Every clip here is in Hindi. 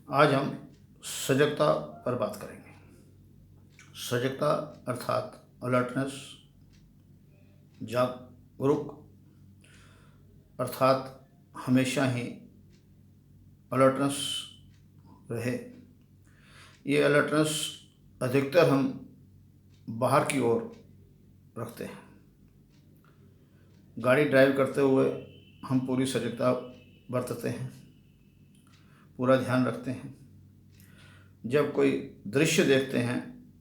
आज हम सजगता पर बात करेंगे। सजगता अर्थात अलर्टनेस, जागरूक अर्थात हमेशा ही अलर्टनेस रहे। ये अलर्टनेस अधिकतर हम बाहर की ओर रखते हैं। गाड़ी ड्राइव करते हुए हम पूरी सजगता बरतते हैं, पूरा ध्यान रखते हैं। जब कोई दृश्य देखते हैं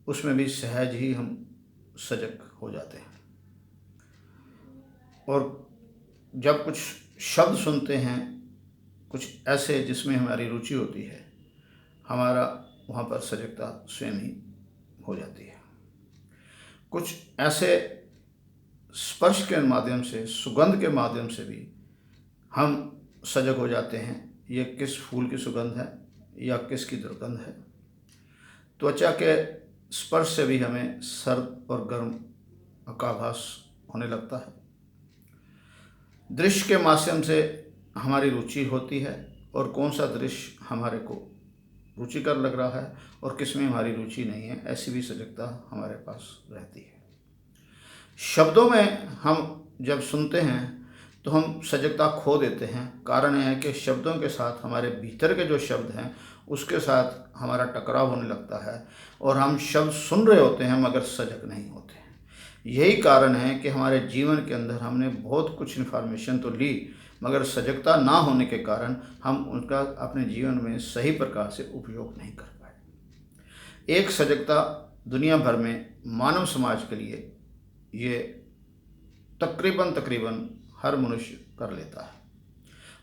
उसमें भी सहज ही हम सजग हो जाते हैं। और जब कुछ शब्द सुनते हैं, कुछ ऐसे जिसमें हमारी रुचि होती है, हमारा वहाँ पर सजगता स्वयं ही हो जाती है। कुछ ऐसे स्पर्श के माध्यम से, सुगंध के माध्यम से भी हम सजग हो जाते हैं। ये किस फूल की सुगंध है या किसकी दुर्गंध है। त्वचा के स्पर्श से भी हमें सर्द और गर्म का आभास होने लगता है। दृश्य के माध्यम से हमारी रुचि होती है और कौन सा दृश्य हमारे को रुचिकर लग रहा है और किस में हमारी रुचि नहीं है, ऐसी भी सजगता हमारे पास रहती है। शब्दों में हम जब सुनते हैं तो हम सजगता खो देते हैं। कारण यह है कि शब्दों के साथ हमारे भीतर के जो शब्द हैं उसके साथ हमारा टकराव होने लगता है और हम शब्द सुन रहे होते हैं मगर सजग नहीं होते। यही कारण है कि हमारे जीवन के अंदर हमने बहुत कुछ इन्फॉर्मेशन तो ली मगर सजगता ना होने के कारण हम उनका अपने जीवन में सही प्रकार से उपयोग नहीं कर पाए। एक सजगता दुनिया भर में मानव समाज के लिए ये तकरीबन हर मनुष्य कर लेता है।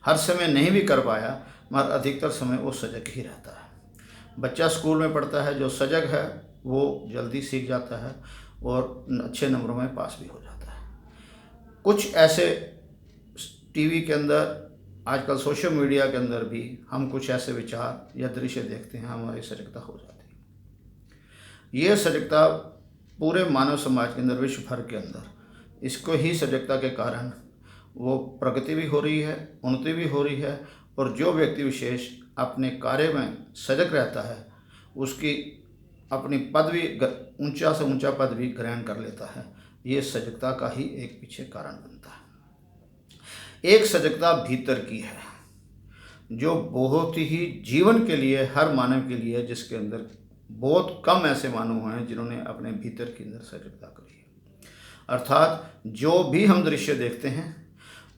हर समय नहीं भी कर पाया मगर अधिकतर समय वो सजग ही रहता है। बच्चा स्कूल में पढ़ता है, जो सजग है वो जल्दी सीख जाता है और अच्छे नंबरों में पास भी हो जाता है। कुछ ऐसे टीवी के अंदर, आजकल सोशल मीडिया के अंदर भी हम कुछ ऐसे विचार या दृश्य देखते हैं, हमारी सजगता हो जाती है। ये सजगता पूरे मानव समाज के अंदर, विश्व भर के अंदर, इसको ही सजगता के कारण वो प्रगति भी हो रही है, उन्नति भी हो रही है और जो व्यक्ति विशेष अपने कार्य में सजग रहता है उसकी अपनी पद भी ऊंचा से ऊंचा पद भी ग्रहण कर लेता है। ये सजगता का ही एक पीछे कारण बनता है। एक सजगता भीतर की है जो बहुत ही जीवन के लिए, हर मानव के लिए, जिसके अंदर बहुत कम ऐसे मानव हैं जिन्होंने अपने भीतर के अंदर सजगता करी है। अर्थात जो भी हम दृश्य देखते हैं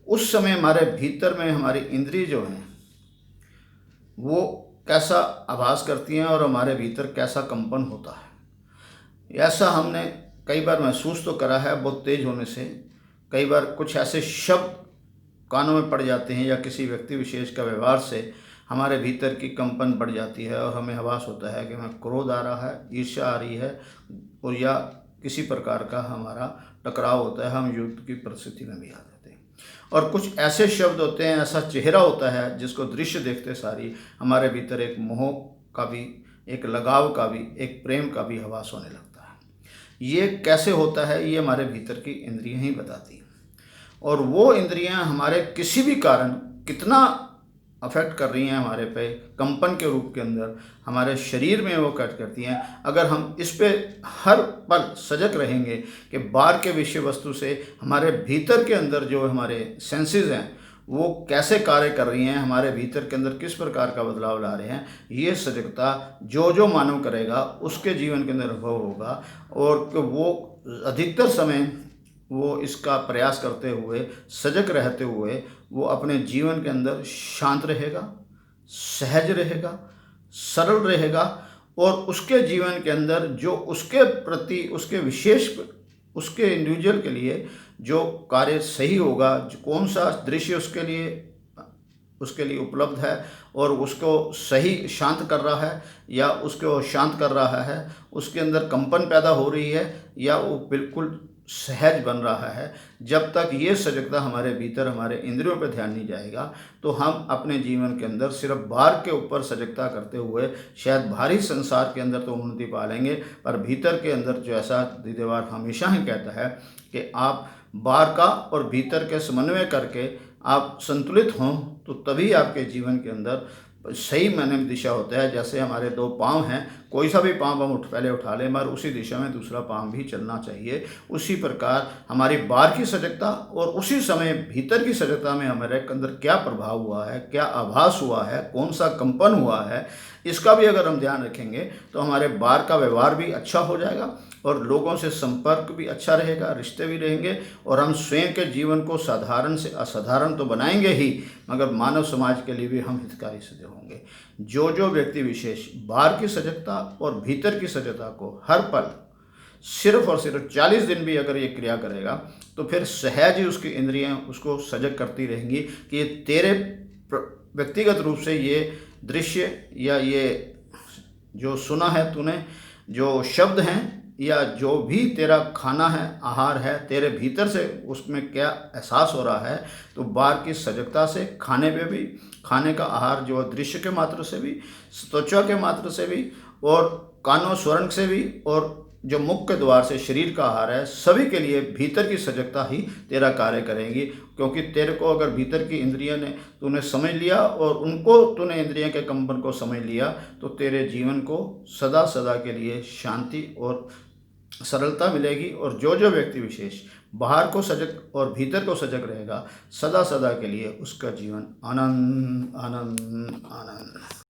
उस समय हमारे भीतर में हमारी इंद्रिय जो हैं वो कैसा आभास करती हैं और हमारे भीतर कैसा कंपन होता है। ऐसा हमने कई बार महसूस तो करा है बहुत तेज होने से। कई बार कुछ ऐसे शब्द कानों में पड़ जाते हैं या किसी व्यक्ति विशेष का व्यवहार से हमारे भीतर की कंपन बढ़ जाती है और हमें आभास होता है कि हमें क्रोध आ रहा है, ईर्ष्या आ रही है और या किसी प्रकार का हमारा टकराव होता है, हम युद्ध की परिस्थिति में भी आ जाते हैं। और कुछ ऐसे शब्द होते हैं, ऐसा चेहरा होता है जिसको दृश्य देखते सारी हमारे भीतर एक मोह का भी, एक लगाव का भी, एक प्रेम का भी आभास होने लगता है। ये कैसे होता है, ये हमारे भीतर की इंद्रियां ही बताती हैं। और वो इंद्रियां हमारे किसी भी कारण कितना अफेक्ट कर रही हैं हमारे पे, कंपन के रूप के अंदर हमारे शरीर में वो कट करती हैं। अगर हम इस पे हर पल सजग रहेंगे कि बाहर के विषय वस्तु से हमारे भीतर के अंदर जो हमारे सेंसेस हैं वो कैसे कार्य कर रही हैं, हमारे भीतर के अंदर किस प्रकार का बदलाव ला रहे हैं, ये सजगता जो मानव करेगा उसके जीवन के अंदर अनुभव होगा। और वो अधिकतर समय वो इसका प्रयास करते हुए, सजग रहते हुए वो अपने जीवन के अंदर शांत रहेगा, सहज रहेगा, सरल रहेगा और उसके जीवन के अंदर जो उसके प्रति, उसके विशेष, उसके इंडिविजुअल के लिए जो कार्य सही होगा, जो कौन सा दृश्य उसके लिए उपलब्ध है और उसको सही शांत कर रहा है या उसको शांत कर रहा है, उसके अंदर कंपन पैदा हो रही है या वो बिल्कुल सहज बन रहा है। जब तक ये सजगता हमारे भीतर, हमारे इंद्रियों पर ध्यान नहीं जाएगा तो हम अपने जीवन के अंदर सिर्फ बाहर के ऊपर सजगता करते हुए शायद बाहरी संसार के अंदर तो उन्नति पा लेंगे, पर भीतर के अंदर जो ऐसा दीदेवार हमेशा ही कहता है कि आप बाहर का और भीतर के समन्वय करके आप संतुलित हों तो तभी आपके जीवन के अंदर सही मायने में दिशा होता है। जैसे हमारे दो पाँव हैं, कोई सा भी पाँव हम पहले उठा लें मगर उसी दिशा में दूसरा पाँव भी चलना चाहिए। उसी प्रकार हमारी बाहर की सजगता और उसी समय भीतर की सजगता में हमारे अंदर क्या प्रभाव हुआ है, क्या आभास हुआ है, कौन सा कंपन हुआ है, इसका भी अगर हम ध्यान रखेंगे तो हमारे बाहर का व्यवहार भी अच्छा हो जाएगा और लोगों से संपर्क भी अच्छा रहेगा, रिश्ते भी रहेंगे और हम स्वयं के जीवन को साधारण से असाधारण तो बनाएंगे ही मगर मानव समाज के लिए भी हम हितकारी सिद्ध होंगे। जो व्यक्ति विशेष बाहर की सजगता और भीतर की सजगता को हर पल सिर्फ और सिर्फ 40 दिन भी अगर ये क्रिया करेगा तो फिर सहज ही उसकी इंद्रियां उसको सजग करती रहेंगी कि ये तेरे व्यक्तिगत रूप से ये दृश्य या ये जो सुना है तूने, जो शब्द हैं या जो भी तेरा खाना है, आहार है, तेरे भीतर से उसमें क्या एहसास हो रहा है, तो बाहर की सजगता से खाने पे भी, खाने का आहार जो दृश्य के मात्र से भी, त्वचा के मात्र से भी और कानों स्वर्ण से भी और जो मुख के द्वार से शरीर का आहार है, सभी के लिए भीतर की सजगता ही तेरा कार्य करेंगी। क्योंकि तेरे को अगर भीतर की इंद्रियां ने तूने समझ लिया और उनको तूने इंद्रियों के कंपन को समझ लिया तो तेरे जीवन को सदा सदा के लिए शांति और सरलता मिलेगी। और जो व्यक्ति विशेष बाहर को सजग और भीतर को सजग रहेगा, सदा सदा के लिए उसका जीवन आनंद आनंद आनंद।